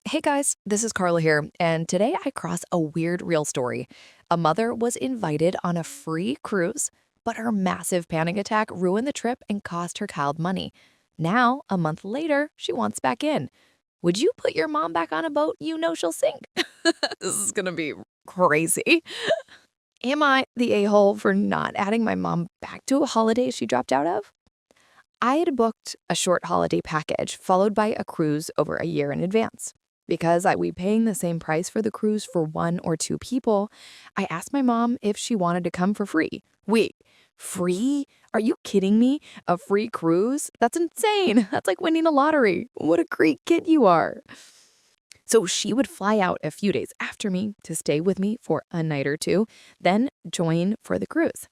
Hey guys, this is Carla here, and today I cross a weird real story. A mother was invited on a free cruise, but her massive panic attack ruined the trip and cost her child money. Now, a month later, she wants back in. Would you put your mom back on a boat you know she'll sink? This is gonna be crazy. Am I the a-hole for not adding my mom back to a holiday she dropped out of? I had booked a short holiday package followed by a cruise over a year in advance. Because we paying the same price for the cruise for one or two people, I asked my mom if she wanted to come for free. Wait, free? Are you kidding me? A free cruise? That's insane. That's like winning a lottery. What a great kid you are. So she would fly out a few days after me to stay with me for a night or two, then join for the cruise.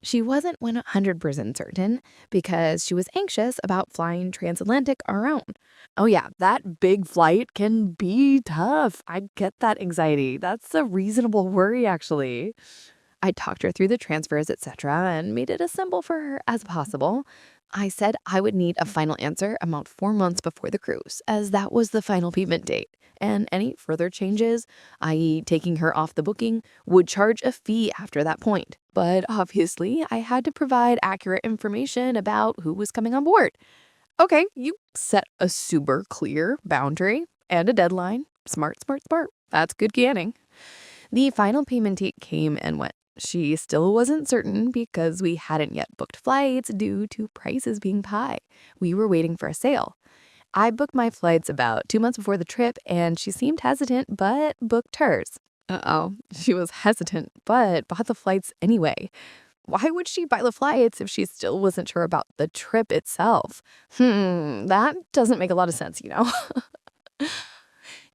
She wasn't 100% certain because she was anxious about flying transatlantic on her own. Oh yeah, that big flight can be tough. I get that anxiety. That's a reasonable worry, actually. I talked her through the transfers, etc., and made it as simple for her as possible. I said I would need a final answer about 4 months before the cruise, as that was the final payment date. And any further changes, i.e., taking her off the booking, would charge a fee after that point. But obviously, I had to provide accurate information about who was coming on board. Okay, you set a super clear boundary and a deadline. Smart, smart, smart. That's good canning. The final payment date came and went. She still wasn't certain because we hadn't yet booked flights due to prices being high. We were waiting for a sale. I booked my flights about 2 months before the trip, and she seemed hesitant but booked hers. Uh-oh, she was hesitant but bought the flights anyway. Why would she buy the flights if she still wasn't sure about the trip itself? That doesn't make a lot of sense, you know?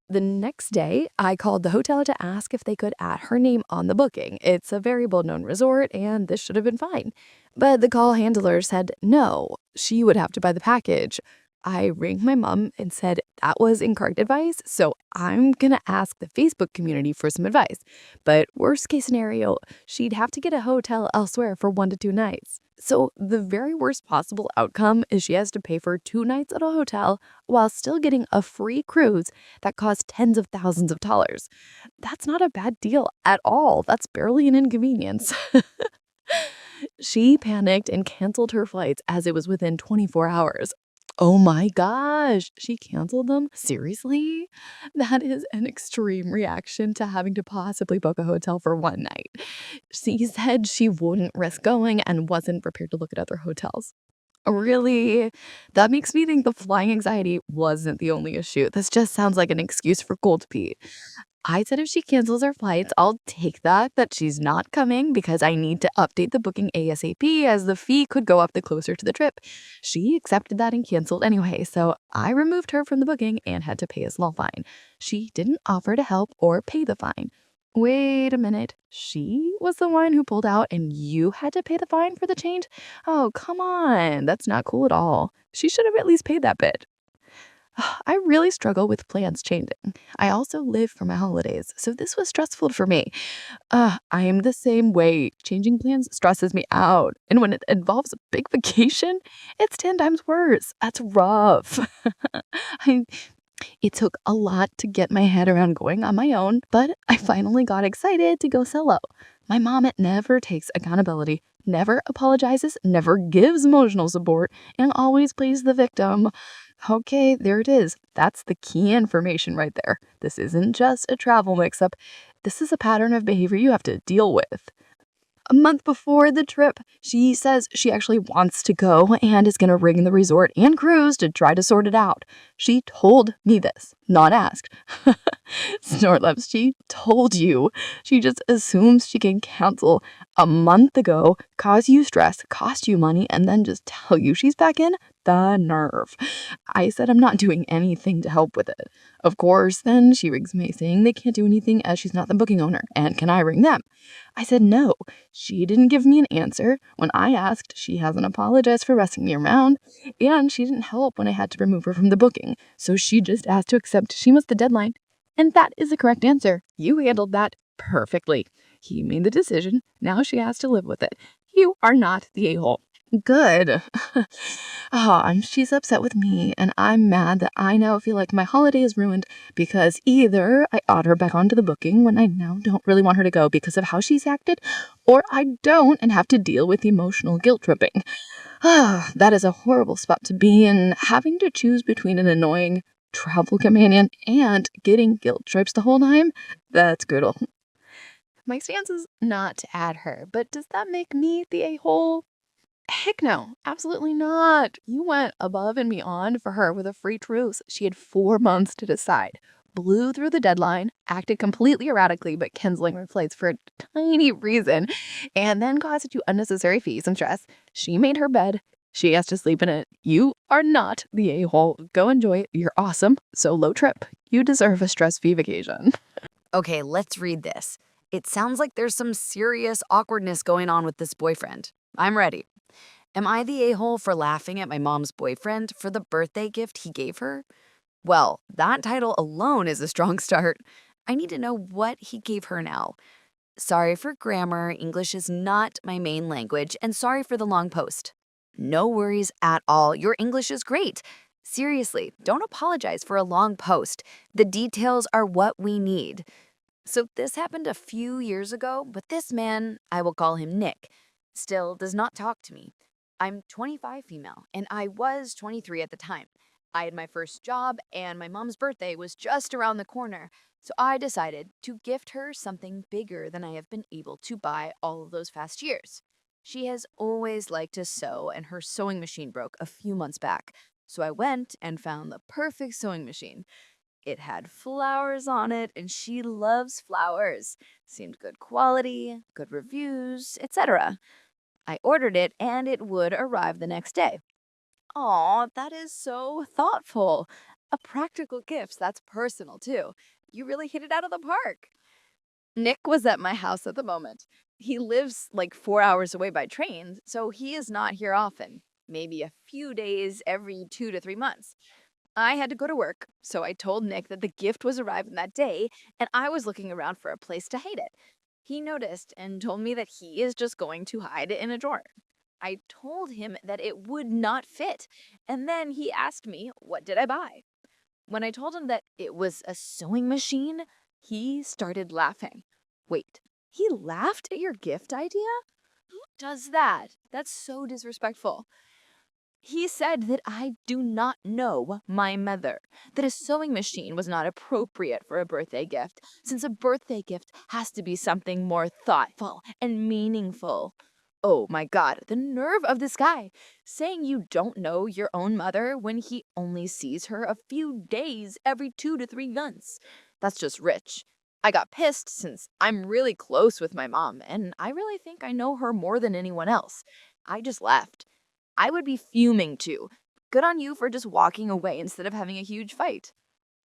The next day, I called the hotel to ask if they could add her name on the booking. It's a very well-known resort, and this should have been fine. But the call handler said no, she would have to buy the package. I rang my mom and said that was incorrect advice, so I'm gonna ask the Facebook community for some advice. But worst case scenario, she'd have to get a hotel elsewhere for 1 to 2 nights. So the very worst possible outcome is she has to pay for 2 nights at a hotel while still getting a free cruise that costs tens of thousands of dollars. That's not a bad deal at all. That's barely an inconvenience. She panicked and canceled her flights as it was within 24 hours. Oh my gosh, she canceled them? Seriously? That is an extreme reaction to having to possibly book a hotel for one night. She said she wouldn't risk going and wasn't prepared to look at other hotels. Really? That makes me think the flying anxiety wasn't the only issue. This just sounds like an excuse for cold Pete. I said if she cancels her flights, I'll take that she's not coming because I need to update the booking ASAP as the fee could go up the closer to the trip. She accepted that and canceled anyway, so I removed her from the booking and had to pay a small fine. She didn't offer to help or pay the fine. Wait a minute. She was the one who pulled out and you had to pay the fine for the change? Oh, come on. That's not cool at all. She should have at least paid that bit. I really struggle with plans changing. I also live for my holidays, so this was stressful for me. I am the same way. Changing plans stresses me out. And when it involves a big vacation, it's 10 times worse. That's rough. I It took a lot to get my head around going on my own, but I finally got excited to go solo. My mom never takes accountability, never apologizes, never gives emotional support, and always plays the victim. Okay, there it is. That's the key information right there. This isn't just a travel mix-up. This is a pattern of behavior you have to deal with. A month before the trip, she says she actually wants to go and is going to ring the resort and cruise to try to sort it out. She told me this, not asked. Snortleps, she told you. She just assumes she can cancel a month ago, cause you stress, cost you money, and then just tell you she's back in? The nerve. I said I'm not doing anything to help with it. Of course, then she rings me saying they can't do anything as she's not the booking owner, and can I ring them? I said no. She didn't give me an answer. When I asked, she hasn't apologized for messing me around, and she didn't help when I had to remove her from the booking, so she just asked to accept she missed the deadline. And that is the correct answer. You handled that perfectly. He made the decision. Now she has to live with it. You are not the a-hole. Good. She's upset with me, and I'm mad that I now feel like my holiday is ruined because either I odd her back onto the booking when I now don't really want her to go because of how she's acted, or I don't and have to deal with emotional guilt tripping. That is a horrible spot to be in, having to choose between an annoying travel companion and getting guilt trips the whole time. That's brutal. My stance is not to add her, but does that make me the a-hole? Heck no, absolutely not. You went above and beyond for her with a free truce. She had 4 months to decide. Blew through the deadline, acted completely erratically but canceling her flights for a tiny reason, and then caused you unnecessary fees and stress. She made her bed. She has to sleep in it. You are not the a-hole. Go enjoy it. You're awesome. Solo trip. You deserve a stress-free vacation. Okay, let's read this. It sounds like there's some serious awkwardness going on with this boyfriend. I'm ready. Am I the a-hole for laughing at my mom's boyfriend for the birthday gift he gave her? Well, that title alone is a strong start. I need to know what he gave her now. Sorry for grammar, English is not my main language, and sorry for the long post. No worries at all, your English is great. Seriously, don't apologize for a long post. The details are what we need. So this happened a few years ago, but this man, I will call him Nick, still does not talk to me. I'm 25 female, and I was 23 at the time. I had my first job, and my mom's birthday was just around the corner, so I decided to gift her something bigger than I have been able to buy all of those past years. She has always liked to sew, and her sewing machine broke a few months back, so I went and found the perfect sewing machine. It had flowers on it, and she loves flowers. Seemed good quality, good reviews, etc. I ordered it, and it would arrive the next day. Aw, that is so thoughtful. A practical gift that's personal, too. You really hit it out of the park. Nick was at my house at the moment. He lives like 4 hours away by train, so he is not here often. Maybe a few days every 2 to 3 months. I had to go to work, so I told Nick that the gift was arriving that day, and I was looking around for a place to hide it. He noticed and told me that he is just going to hide it in a drawer. I told him that it would not fit, and then he asked me, what did I buy? When I told him that it was a sewing machine, he started laughing. Wait, he laughed at your gift idea? Who does that? That's so disrespectful. He said that I do not know my mother, that a sewing machine was not appropriate for a birthday gift, since a birthday gift has to be something more thoughtful and meaningful. Oh my god, the nerve of this guy, saying you don't know your own mother when he only sees her a few days every 2 to 3 months. That's just rich. I got pissed since I'm really close with my mom, and I really think I know her more than anyone else. I just left. I would be fuming too. Good on you for just walking away instead of having a huge fight.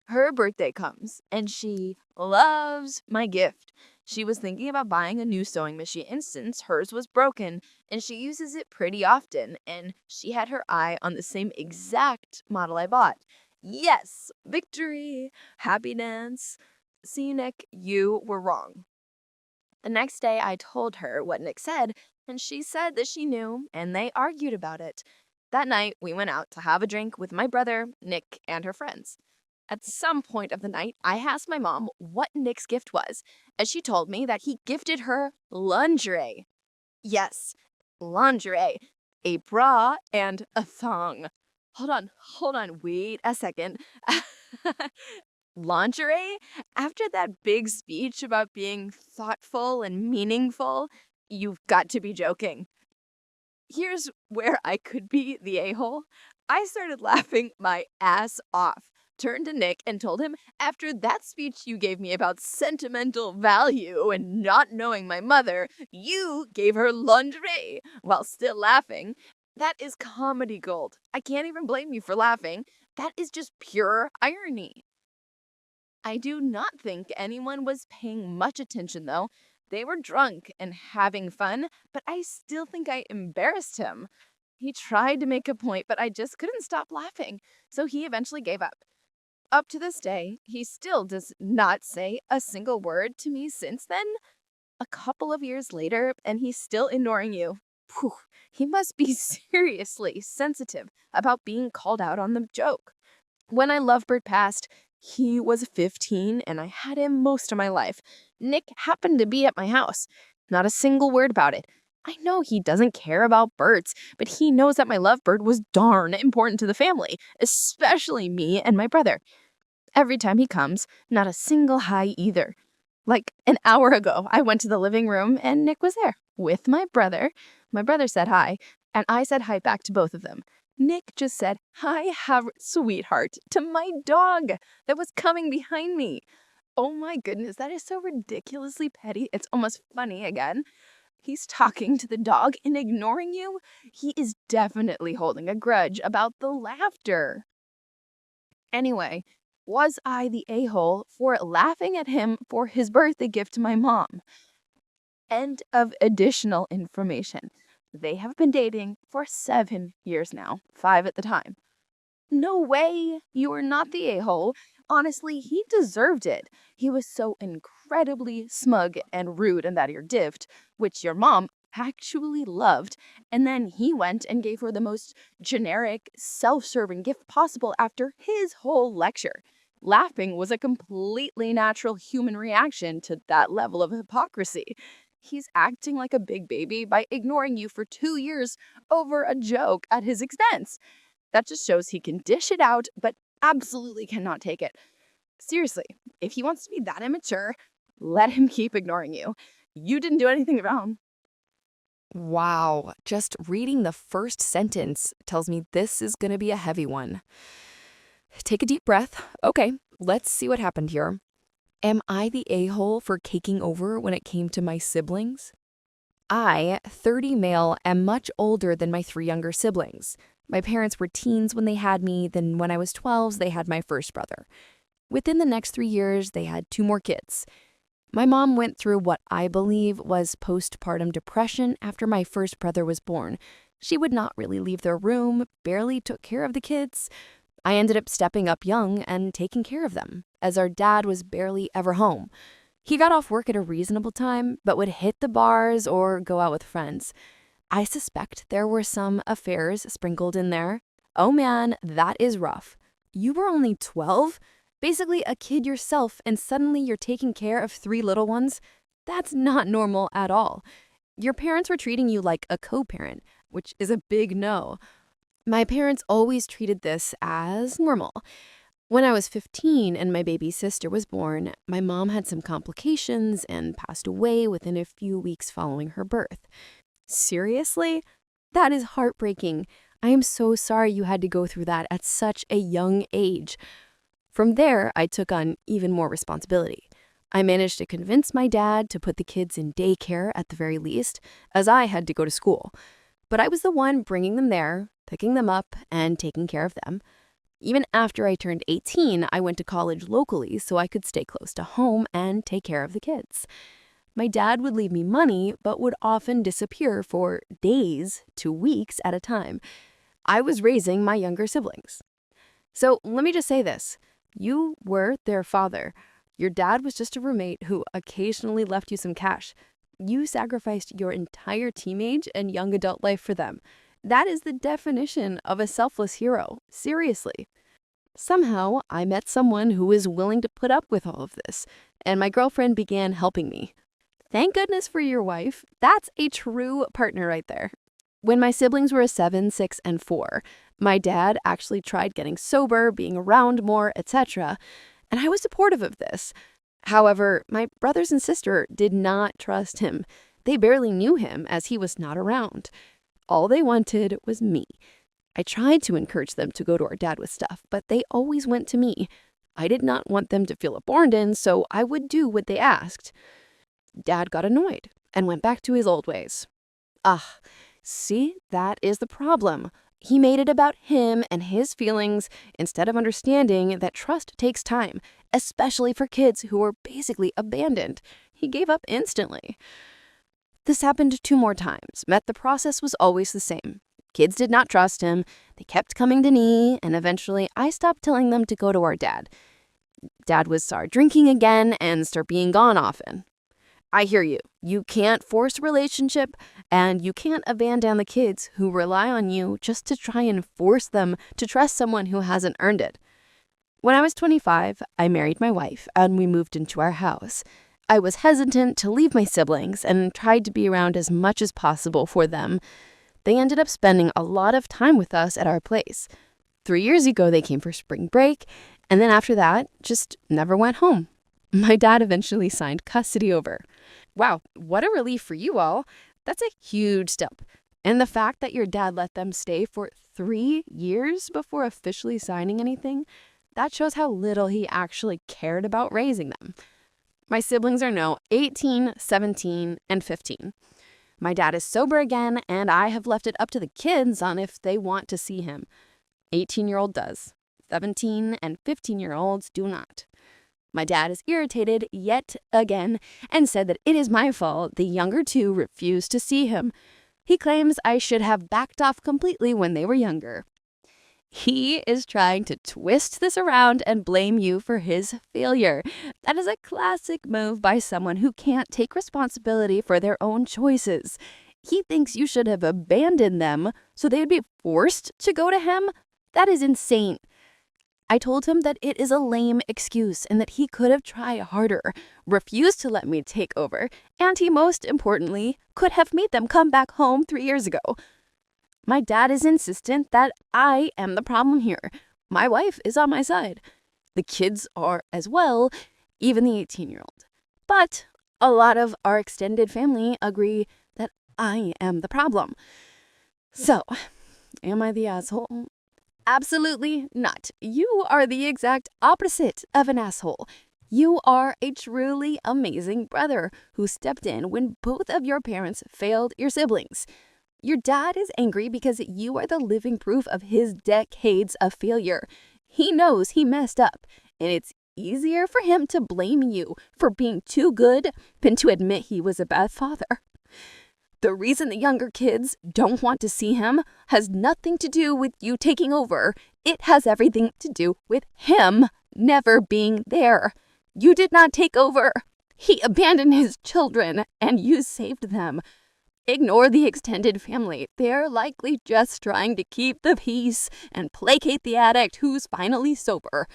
Her birthday comes, and she loves my gift. She was thinking about buying a new sewing machine since hers was broken, and she uses it pretty often, and she had her eye on the same exact model I bought. Yes, victory, happy dance. See, Nick, you were wrong. The next day, I told her what Nick said, and she said that she knew, and they argued about it. That night, we went out to have a drink with my brother, Nick, and her friends. At some point of the night, I asked my mom what Nick's gift was, and she told me that he gifted her lingerie. Yes, lingerie. A bra and a thong. Hold on, wait a second. Lingerie? After that big speech about being thoughtful and meaningful, you've got to be joking. Here's where I could be the a-hole. I started laughing my ass off, turned to Nick and told him, after that speech you gave me about sentimental value and not knowing my mother, you gave her lingerie while still laughing. That is comedy gold. I can't even blame you for laughing. That is just pure irony. I do not think anyone was paying much attention, though. They were drunk and having fun, but I still think I embarrassed him. He tried to make a point, but I just couldn't stop laughing, so he eventually gave up. Up to this day, he still does not say a single word to me since then. A couple of years later, and he's still ignoring you. Phew, he must be seriously sensitive about being called out on the joke. When I Lovebird passed, he was 15 and I had him most of my life. Nick happened to be at my house. Not a single word about it. I know he doesn't care about birds, but he knows that my Lovebird was darn important to the family, especially me and my brother. Every time he comes, not a single hi either. Like an hour ago, I went to the living room and Nick was there with my brother. My brother said hi, and I said hi back to both of them. Nick just said, "Hi, sweetheart," to my dog that was coming behind me. Oh my goodness, that is so ridiculously petty. It's almost funny again. He's talking to the dog and ignoring you. He is definitely holding a grudge about the laughter. Anyway, was I the a-hole for laughing at him for his birthday gift to my mom? End of additional information. They have been dating for 7 years now, 5 at the time. No way, you are not the a-hole. Honestly, he deserved it. He was so incredibly smug and rude in that ear gift, which your mom actually loved, and then he went and gave her the most generic, self-serving gift possible after his whole lecture. Laughing was a completely natural human reaction to that level of hypocrisy. He's acting like a big baby by ignoring you for 2 years over a joke at his expense. That just shows he can dish it out, but absolutely cannot take it. Seriously, if he wants to be that immature, let him keep ignoring you. You didn't do anything wrong. Wow, just reading the first sentence tells me this is going to be a heavy one. Take a deep breath. Okay, let's see what happened here. Am I the a-hole for caking over when it came to my siblings? I, 30 male, am much older than my 3 younger siblings. My parents were teens when they had me, then when I was 12, they had my first brother. Within the next 3 years, they had 2 more kids. My mom went through what I believe was postpartum depression after my first brother was born. She would not really leave their room, barely took care of the kids. I ended up stepping up young and taking care of them, as our dad was barely ever home. He got off work at a reasonable time, but would hit the bars or go out with friends. I suspect there were some affairs sprinkled in there. Oh man, that is rough. You were only 12? Basically a kid yourself, and suddenly you're taking care of 3 little ones? That's not normal at all. Your parents were treating you like a co-parent, which is a big no. My parents always treated this as normal. When I was 15 and my baby sister was born, my mom had some complications and passed away within a few weeks following her birth. Seriously? That is heartbreaking. I am so sorry you had to go through that at such a young age. From there, I took on even more responsibility. I managed to convince my dad to put the kids in daycare at the very least, as I had to go to school. But I was the one bringing them there, picking them up, and taking care of them. Even after I turned 18, I went to college locally so I could stay close to home and take care of the kids. My dad would leave me money, but would often disappear for days to weeks at a time. I was raising my younger siblings. So let me just say this. You were their father. Your dad was just a roommate who occasionally left you some cash. You sacrificed your entire teenage and young adult life for them. That is the definition of a selfless hero. Seriously. Somehow, I met someone who was willing to put up with all of this, and my girlfriend began helping me. Thank goodness for your wife. That's a true partner right there. When my siblings were 7, 6, and 4, my dad actually tried getting sober, being around more, etc., and I was supportive of this. However, my brothers and sister did not trust him. They barely knew him as he was not around. All they wanted was me. I tried to encourage them to go to our dad with stuff, but they always went to me. I did not want them to feel abandoned, so I would do what they asked. Dad got annoyed and went back to his old ways. See, that is the problem. He made it about him and his feelings instead of understanding that trust takes time, especially for kids who are basically abandoned. He gave up instantly. This happened 2 more times, but the process was always the same. Kids did not trust him, they kept coming to me, and eventually I stopped telling them to go to our dad. Dad would start drinking again and start being gone often. I hear you. You can't force a relationship, and you can't abandon the kids who rely on you just to try and force them to trust someone who hasn't earned it. When I was 25, I married my wife, and we moved into our house. I was hesitant to leave my siblings and tried to be around as much as possible for them. They ended up spending a lot of time with us at our place. 3 years ago, they came for spring break, and then after that, just never went home. My dad eventually signed custody over. Wow, what a relief for you all. That's a huge step. And the fact that your dad let them stay for 3 years before officially signing anything, that shows how little he actually cared about raising them. My siblings are now 18, 17, and 15. My dad is sober again, and I have left it up to the kids on if they want to see him. 18-year-old does. 17 and 15-year-olds do not. My dad is irritated yet again and said that it is my fault the younger two refused to see him. He claims I should have backed off completely when they were younger. He is trying to twist this around and blame you for his failure. That is a classic move by someone who can't take responsibility for their own choices. He thinks you should have abandoned them so they would be forced to go to him. That is insane. I told him that it is a lame excuse and that he could have tried harder, refused to let me take over, and he most importantly could have made them come back home 3 years ago. My dad is insistent that I am the problem here. My wife is on my side. The kids are as well, even the 18-year-old. But a lot of our extended family agree that I am the problem. So, am I the asshole? Absolutely not. You are the exact opposite of an asshole. You are a truly amazing brother who stepped in when both of your parents failed your siblings. Your dad is angry because you are the living proof of his decades of failure. He knows he messed up, and it's easier for him to blame you for being too good than to admit he was a bad father. The reason the younger kids don't want to see him has nothing to do with you taking over. It has everything to do with him never being there. You did not take over. He abandoned his children, and you saved them. Ignore the extended family. They're likely just trying to keep the peace and placate the addict who's finally sober.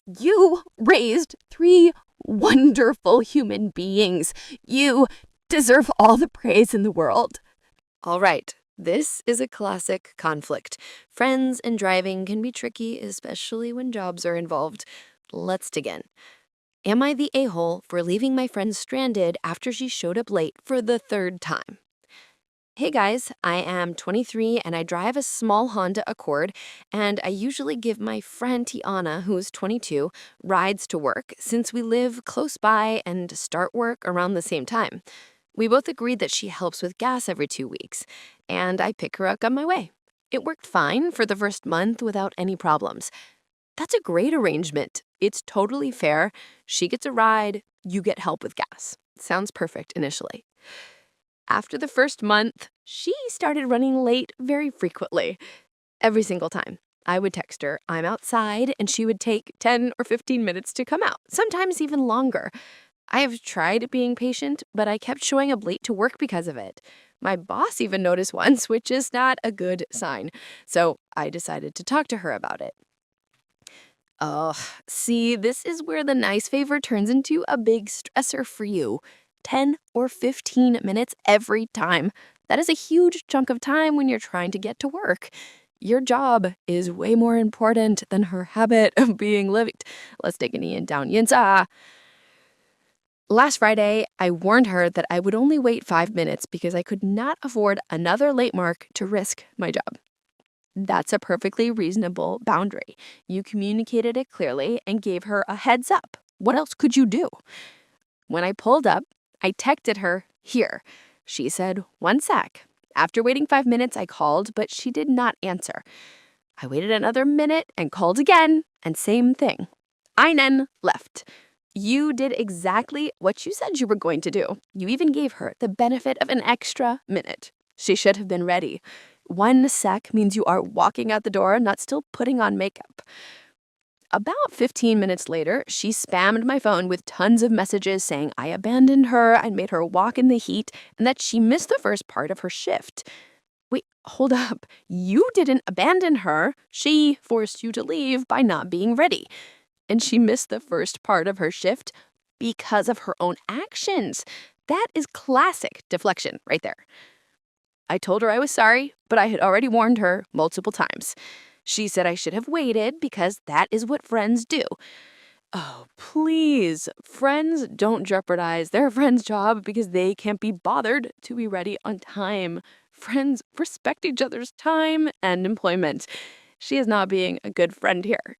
You raised 3 wonderful human beings. You deserve all the praise in the world. All right, this is a classic conflict. Friends and driving can be tricky, especially when jobs are involved. Let's dig in. Am I the a-hole for leaving my friend stranded after she showed up late for the 3rd time? Hey guys, I am 23 and I drive a small Honda Accord, and I usually give my friend Tiana, who's 22, rides to work since we live close by and start work around the same time. We both agreed that she helps with gas every 2 weeks, and I pick her up on my way. It worked fine for the first month without any problems. That's a great arrangement. It's totally fair. She gets a ride, you get help with gas. Sounds perfect initially. After the first month, she started running late very frequently. Every single time. I would text her, I'm outside, and she would take 10 or 15 minutes to come out, sometimes even longer. I have tried being patient, but I kept showing up late to work because of it. My boss even noticed once, which is not a good sign. So I decided to talk to her about it. Oh, see, this is where the nice favor turns into a big stressor for you. 10 or 15 minutes every time. That is a huge chunk of time when you're trying to get to work. Your job is way more important than her habit of being late. Let's take a knee and down. Yinsa. Last Friday, I warned her that I would only wait 5 minutes because I could not afford another late mark to risk my job. That's a perfectly reasonable boundary. You communicated it clearly and gave her a heads up. What else could you do? When I pulled up, I texted her, here. She said, 1 sec. After waiting 5 minutes, I called, but she did not answer. I waited another minute and called again, and same thing. Einen left. You did exactly what you said you were going to do. You even gave her the benefit of an extra minute. She should have been ready. 1 sec means you are walking out the door, not still putting on makeup. About 15 minutes later, she spammed my phone with tons of messages saying I abandoned her, I'd made her walk in the heat, and that she missed the first part of her shift. Wait, hold up. You didn't abandon her. She forced you to leave by not being ready. And she missed the first part of her shift because of her own actions. That is classic deflection right there. I told her I was sorry, but I had already warned her multiple times. She said I should have waited because that is what friends do. Oh, please. Friends don't jeopardize their friend's job because they can't be bothered to be ready on time. Friends respect each other's time and employment. She is not being a good friend here.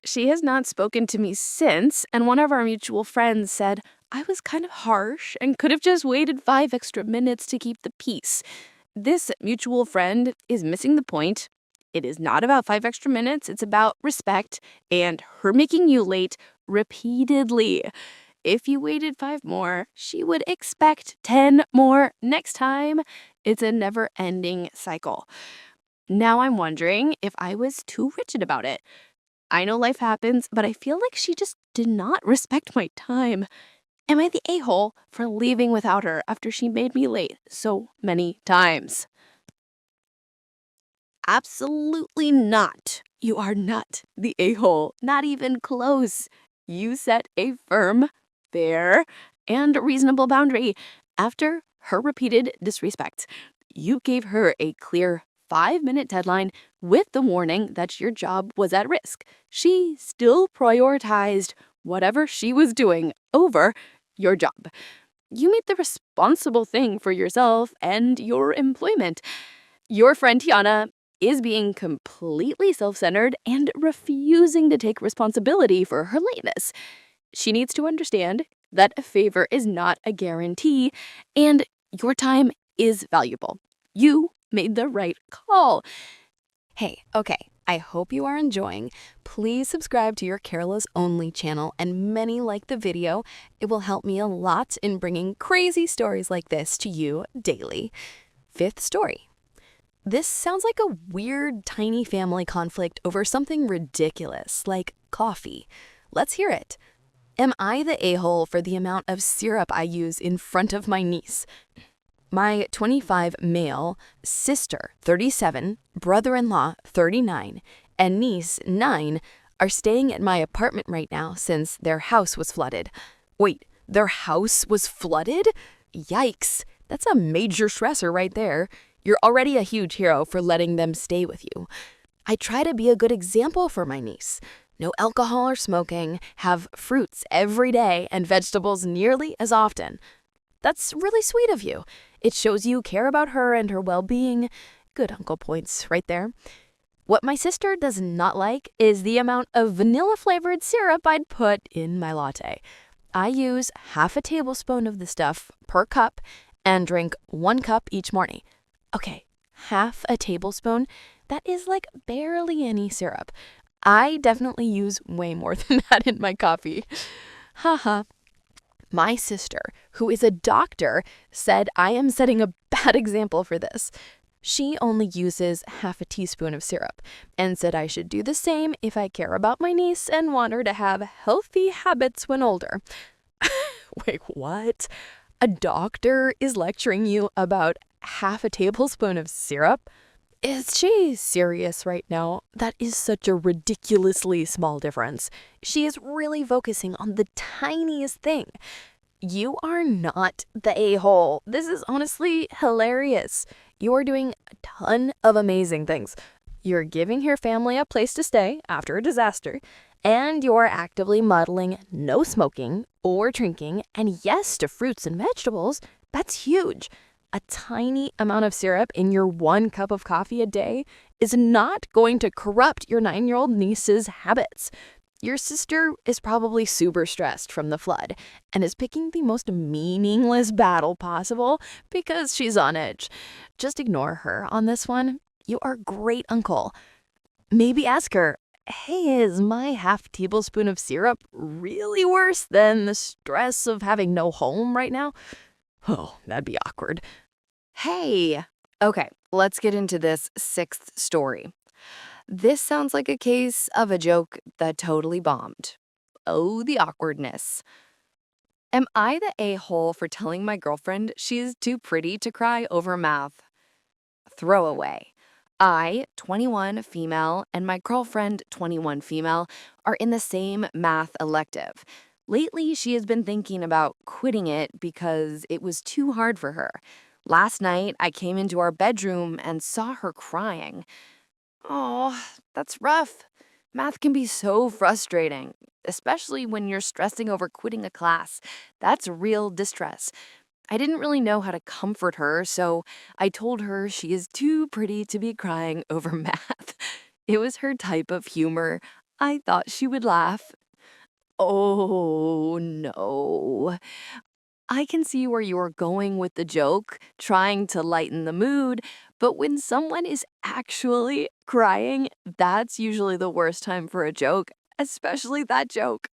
She has not spoken to me since, and one of our mutual friends said I was kind of harsh and could have just waited 5 extra minutes to keep the peace. This mutual friend is missing the point. It is not about 5 extra minutes. It's about respect and her making you late repeatedly. If you waited 5 more, she would expect 10 more next time. It's a never-ending cycle. Now I'm wondering if I was too rigid about it. I know life happens, but I feel like she just did not respect my time. Am I the a-hole for leaving without her after she made me late so many times? Absolutely not. You are not the a-hole, not even close. You set a firm, fair, and reasonable boundary after her repeated disrespect. You gave her a clear 5-minute deadline with the warning that your job was at risk. She still prioritized whatever she was doing over your job. You made the responsible thing for yourself and your employment. Your friend Tiana is being completely self-centered and refusing to take responsibility for her lateness. She needs to understand that a favor is not a guarantee, and your time is valuable. You made the right call. Hey, okay, I hope you are enjoying. Please subscribe to your KARLA's Only channel, and many like the video. It will help me a lot in bringing crazy stories like this to you daily. 5th story. This sounds like a weird, tiny family conflict over something ridiculous, like coffee. Let's hear it. Am I the a-hole for the amount of syrup I use in front of my niece? My 25 male, sister 37, brother-in-law 39, and niece 9 are staying at my apartment right now since their house was flooded. Wait, their house was flooded? Yikes, that's a major stressor right there. You're already a huge hero for letting them stay with you. I try to be a good example for my niece. No alcohol or smoking, have fruits every day and vegetables nearly as often. That's really sweet of you. It shows you care about her and her well-being. Good uncle points right there. What my sister does not like is the amount of vanilla-flavored syrup I'd put in my latte. I use half a tablespoon of the stuff per cup and drink 1 cup each morning. Okay, half a tablespoon? That is like barely any syrup. I definitely use way more than that in my coffee. Haha. My sister, who is a doctor, said I am setting a bad example for this. She only uses half a teaspoon of syrup and said I should do the same if I care about my niece and want her to have healthy habits when older. Wait, what? A doctor is lecturing you about half a tablespoon of syrup? Is she serious right now? That is such a ridiculously small difference. She is really focusing on the tiniest thing. You are not the a-hole. This is honestly hilarious. You are doing a ton of amazing things. You're giving your family a place to stay after a disaster, and you're actively modeling no smoking or drinking and yes to fruits and vegetables. That's huge. A tiny amount of syrup in your 1 cup of coffee a day is not going to corrupt your 9-year-old niece's habits. Your sister is probably super stressed from the flood and is picking the most meaningless battle possible because she's on edge. Just ignore her on this one. You are a great uncle. Maybe ask her, hey, is my half tablespoon of syrup really worse than the stress of having no home right now? Oh, that'd be awkward. Hey. Okay, let's get into this 6th story. This sounds like a case of a joke that totally bombed. Oh, the awkwardness. Am I the a-hole for telling my girlfriend she's too pretty to cry over math? Throwaway. I, 21 female, and my girlfriend, 21 female, are in the same math elective. Lately, she has been thinking about quitting it because it was too hard for her. Last night, I came into our bedroom and saw her crying. Oh, that's rough. Math can be so frustrating, especially when you're stressing over quitting a class. That's real distress. I didn't really know how to comfort her, so I told her she is too pretty to be crying over math. It was her type of humor. I thought she would laugh. Oh, no. I can see where you are going with the joke, trying to lighten the mood, but when someone is actually crying, that's usually the worst time for a joke, especially that joke.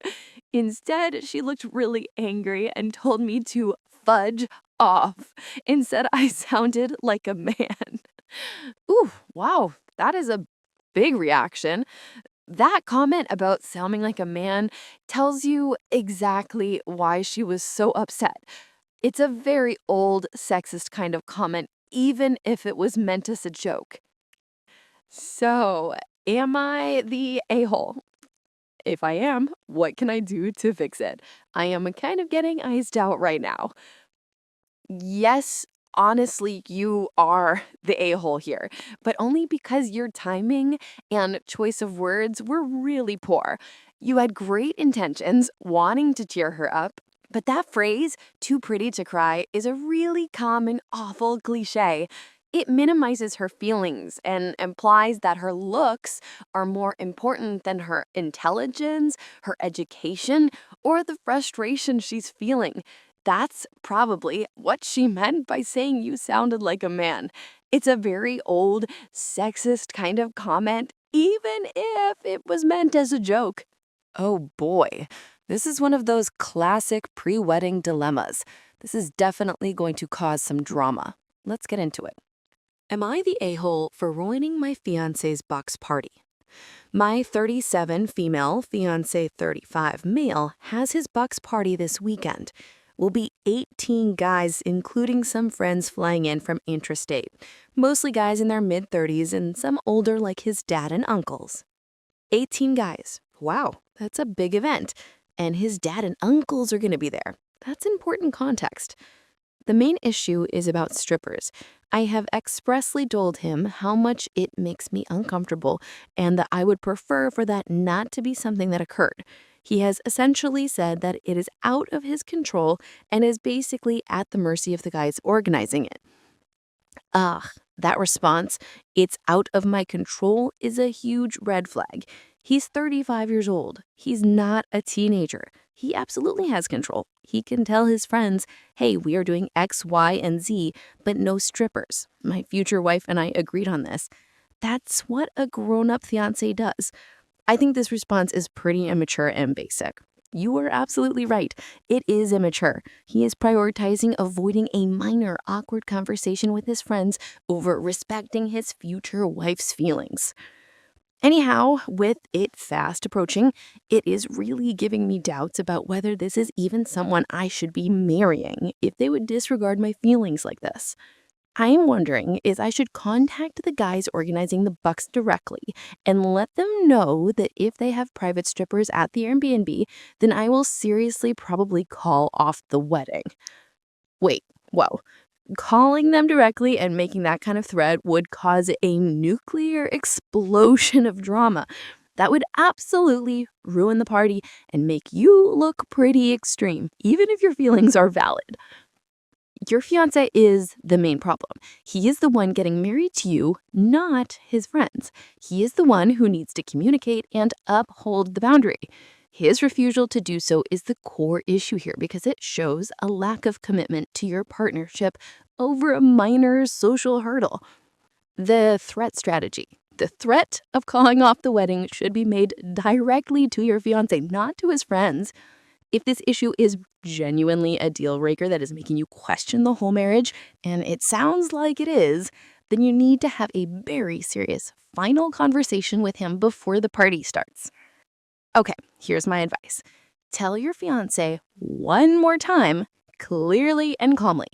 Instead, she looked really angry and told me to fudge off. Instead, I sounded like a man. Ooh, wow, that is a big reaction. That comment about sounding like a man tells you exactly why she was so upset. It's a very old, sexist kind of comment, even if it was meant as a joke. So, am I the a-hole? If I am, what can I do to fix it? I am kind of getting iced out right now. Yes, honestly, you are the a-hole here, but only because your timing and choice of words were really poor. You had great intentions, wanting to cheer her up, but that phrase, too pretty to cry, is a really common, awful cliche. It minimizes her feelings and implies that her looks are more important than her intelligence, her education, or the frustration she's feeling. That's probably what she meant by saying you sounded like a man. It's a very old, sexist kind of comment, even if it was meant as a joke. Oh boy, this is one of those classic pre-wedding dilemmas. This is definitely going to cause some drama. Let's get into it. Am I the a-hole for ruining my fiancé's box party? My 37 female, fiancé 35 male, has his box party this weekend. We'll be 18 guys, including some friends flying in from intrastate, mostly guys in their mid-30s and some older like his dad and uncles. 18 guys. Wow, that's a big event. And his dad and uncles are going to be there. That's important context. The main issue is about strippers. I have expressly told him how much it makes me uncomfortable and that I would prefer for that not to be something that occurred. He has essentially said that it is out of his control and is basically at the mercy of the guys organizing it. That response, "it's out of my control," is a huge red flag. He's 35 years old. He's not a teenager. He absolutely has control. He can tell his friends, hey, we are doing X, Y, and Z, but no strippers. My future wife and I agreed on this. That's what a grown-up fiancé does. I think this response is pretty immature and basic. You are absolutely right. It is immature. He is prioritizing avoiding a minor awkward conversation with his friends over respecting his future wife's feelings. Anyhow, with it fast approaching, it is really giving me doubts about whether this is even someone I should be marrying if they would disregard my feelings like this. I am wondering if I should contact the guys organizing the bucks directly and let them know that if they have private strippers at the Airbnb, then I will seriously probably call off the wedding. Wait, whoa. Calling them directly and making that kind of threat would cause a nuclear explosion of drama. That would absolutely ruin the party and make you look pretty extreme, even if your feelings are valid. Your fiancé is the main problem. He is the one getting married to you, not his friends. He is the one who needs to communicate and uphold the boundary. His refusal to do so is the core issue here because it shows a lack of commitment to your partnership over a minor social hurdle. The threat strategy. The threat of calling off the wedding should be made directly to your fiancé, not to his friends. If this issue is genuinely a deal breaker that is making you question the whole marriage, and it sounds like it is, then you need to have a very serious final conversation with him before the party starts. Okay, here's my advice. Tell your fiancé one more time, clearly and calmly,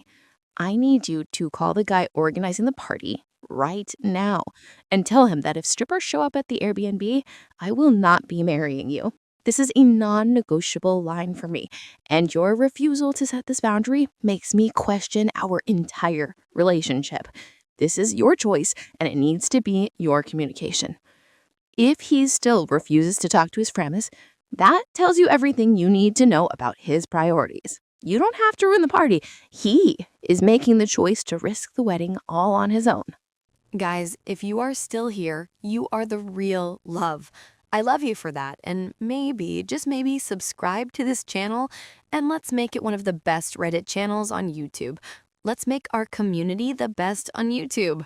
I need you to call the guy organizing the party right now and tell him that if strippers show up at the Airbnb, I will not be marrying you. This is a non-negotiable line for me, and your refusal to set this boundary makes me question our entire relationship. This is your choice, and it needs to be your communication. If he still refuses to talk to his friends, that tells you everything you need to know about his priorities. You don't have to ruin the party. He is making the choice to risk the wedding all on his own. Guys, if you are still here, you are the real love. I love you for that, and maybe, just maybe, subscribe to this channel, and let's make it one of the best Reddit channels on YouTube. Let's make our community the best on YouTube.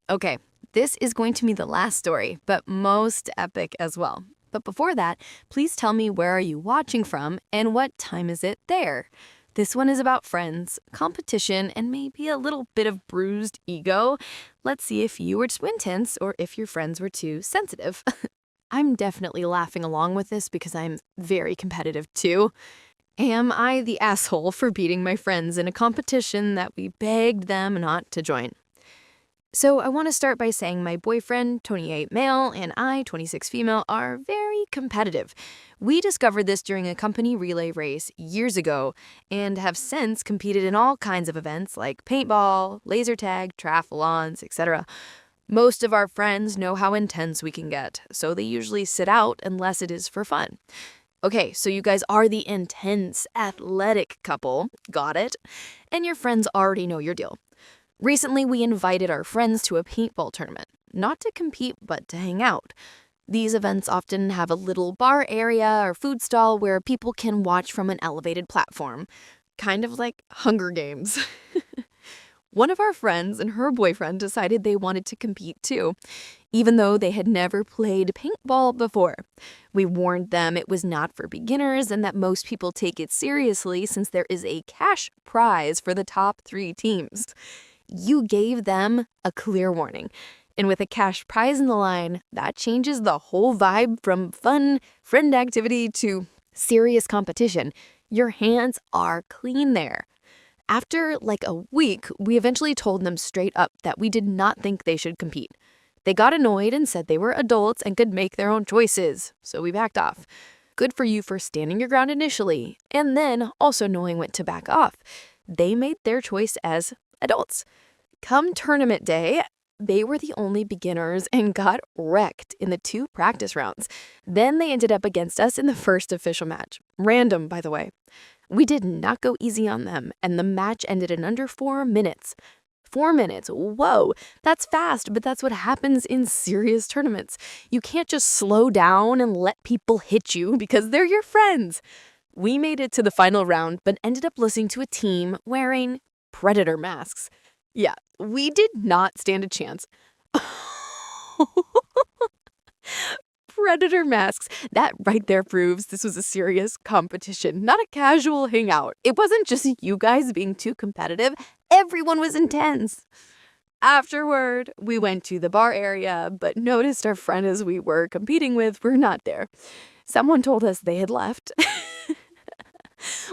Okay, this is going to be the last story, but most epic as well. But before that, please tell me, where are you watching from, and what time is it there? This one is about friends, competition, and maybe a little bit of bruised ego. Let's see if you were twin tense or if your friends were too sensitive. I'm definitely laughing along with this because I'm very competitive too. Am I the asshole for beating my friends in a competition that we begged them not to join? So I want to start by saying my boyfriend, 28 male, and I, 26 female, are very competitive. We discovered this during a company relay race years ago and have since competed in all kinds of events like paintball, laser tag, triathlons, etc. Most of our friends know how intense we can get, so they usually sit out unless it is for fun. Okay, so you guys are the intense, athletic couple, got it? And your friends already know your deal. Recently, we invited our friends to a paintball tournament, not to compete, but to hang out. These events often have a little bar area or food stall where people can watch from an elevated platform, kind of like Hunger Games. One of our friends and her boyfriend decided they wanted to compete too, even though they had never played paintball before. We warned them it was not for beginners and that most people take it seriously since there is a cash prize for the top 3 teams. You gave them a clear warning. And with a cash prize in the line, that changes the whole vibe from fun friend activity to serious competition. Your hands are clean there. After like a week, we eventually told them straight up that we did not think they should compete. They got annoyed and said they were adults and could make their own choices, so we backed off. Good for you for standing your ground initially, and then also knowing when to back off. They made their choice as adults. Come tournament day, they were the only beginners and got wrecked in the 2 practice rounds. Then they ended up against us in the first official match. Random, by the way. We did not go easy on them, and the match ended in under 4 minutes. 4 minutes, whoa, that's fast, but that's what happens in serious tournaments. You can't just slow down and let people hit you because they're your friends. We made it to the final round, but ended up losing to a team wearing Predator masks. Yeah, we did not stand a chance. Predator masks. That right there proves this was a serious competition, not a casual hangout. It wasn't just you guys being too competitive. Everyone was intense. Afterward, we went to the bar area, but noticed our friends we were competing with were not there. Someone told us they had left.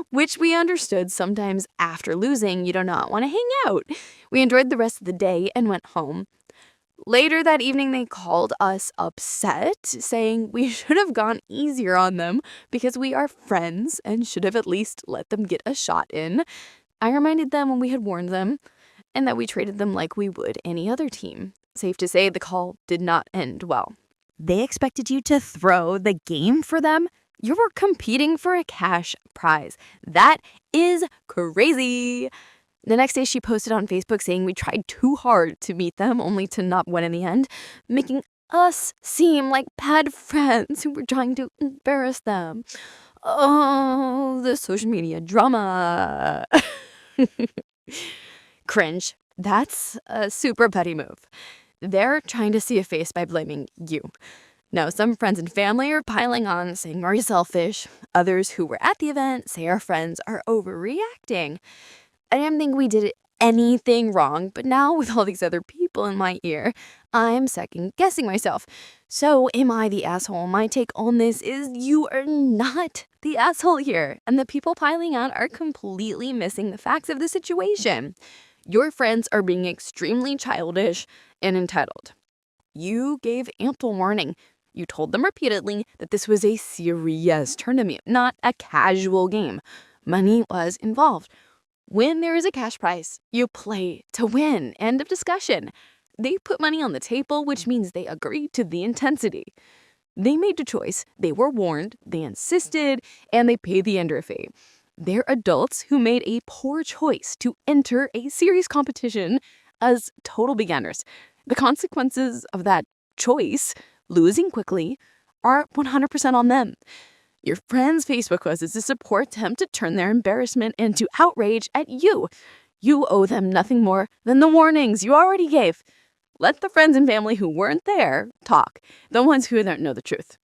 Which we understood. Sometimes after losing, you do not want to hang out. We enjoyed the rest of the day and went home. Later that evening, they called us upset, saying we should have gone easier on them because we are friends and should have at least let them get a shot in. I reminded them when we had warned them and that we treated them like we would any other team. Safe to say, the call did not end well. They expected you to throw the game for them? You were competing for a cash prize. That is crazy. The next day, she posted on Facebook saying we tried too hard to meet them, only to not win in the end, making us seem like bad friends who were trying to embarrass them. Oh, the social media drama. Cringe. That's a super petty move. They're trying to see a face by blaming you. Now, some friends and family are piling on, saying we're selfish. Others who were at the event say our friends are overreacting. I didn't think we did anything wrong, but now with all these other people people in my ear, I'm second guessing myself. So am I the asshole? My take on this is you are not the asshole here, and the people piling on are completely missing the facts of the situation. Your friends are being extremely childish and entitled. You gave ample warning. You told them repeatedly that this was a serious tournament, not a casual game. Money was involved. When there is a cash prize, you play to win. End of discussion. They put money on the table, which means they agreed to the intensity. They made a choice. They were warned, they insisted, and they paid the ender fee. They're adults who made a poor choice to enter a serious competition as total beginners. The consequences of that choice, losing quickly, are 100% on them. Your friends' Facebook post is to support them to turn their embarrassment into outrage at you. You owe them nothing more than the warnings you already gave. Let the friends and family who weren't there talk, the ones who don't know the truth.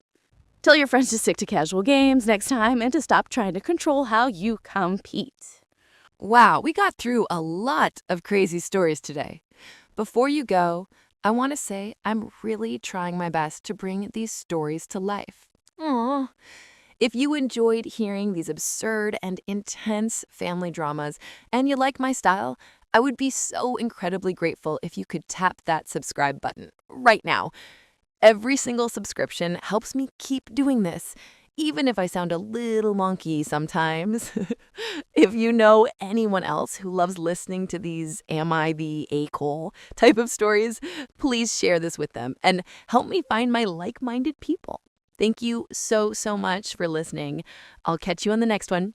Tell your friends to stick to casual games next time and to stop trying to control how you compete. Wow, we got through a lot of crazy stories today. Before you go, I want to say I'm really trying my best to bring these stories to life. Aww. If you enjoyed hearing these absurd and intense family dramas and you like my style, I would be so incredibly grateful if you could tap that subscribe button right now. Every single subscription helps me keep doing this, even if I sound a little wonky sometimes. If you know anyone else who loves listening to these am I the a-hole type of stories, please share this with them and help me find my like-minded people. Thank you so much for listening. I'll catch you on the next one.